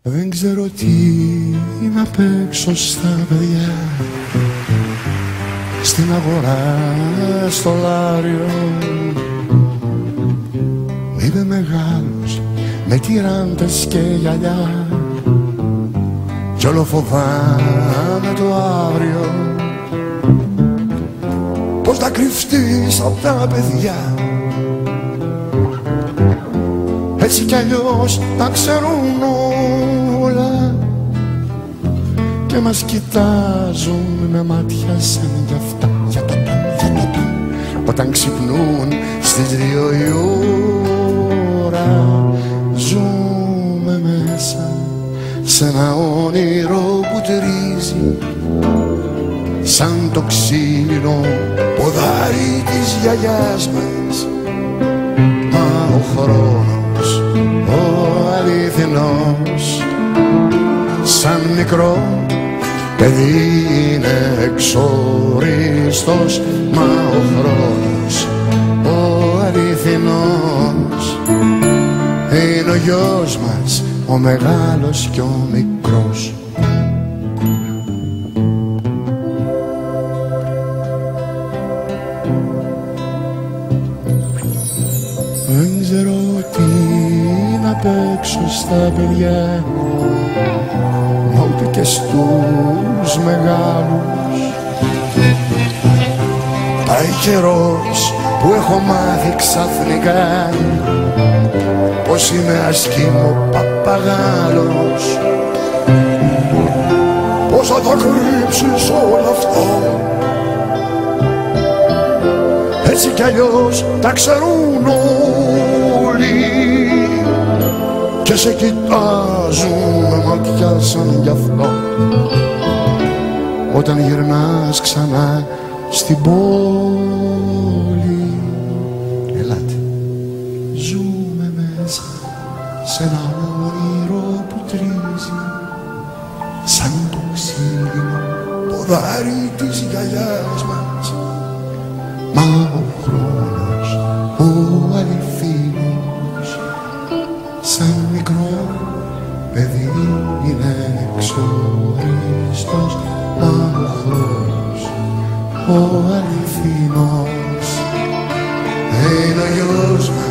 Δεν ξέρω τι να παίξω στα παιδιά, στην αγορά, στο λάριο. Είμαι μεγάλος με τυράντες και γυαλιά κι όλο φοβάμαι το αύριο. Πώς να κρυφτείς απ' τα παιδιά, έτσι κι αλλιώς τα ξέρουν όλα και μας κοιτάζουν με μάτια σαν κι αυτά. Για το όταν ξυπνούν στις 2 η ώρα, ζούμε μέσα σε ένα όνειρο που τρίζει σαν το ξύλινο ποδάρι της γιαγιάς μας. Μα ο χρόνος, ο αληθινός, σαν μικρό παιδί είναι εξοριστός. Μα ο χρόνος, ο αληθινός, είναι ο γιος μας, ο μεγάλος κι ο μικρός. Δεν ξέρω τι να παίξω στα παιδιά, ούτε και στους μεγάλους. Πάει καιρός που έχω μάθει ξαφνικά πως είμαι ασκήμο παπαγάλος. Πώς θα τα κρύψεις όλα αυτά, έτσι κι αλλιώς τα ξέρουν όλοι και σε κοιτάζουν με ματιά σαν γι' αυτό. Όταν γυρνάς ξανά στην πόλη, ελάτε, ζούμε μέσα σε ένα όνειρο που τρίζει σαν το ξύλινο ποδάρι της γιαγιάς μας. Μα ο χρόνος, ο αληθινός, σαν μικρό παιδί είναι εξοριστός. Μα ο χρόνος, ο αληθινός, είναι ο γιος μας,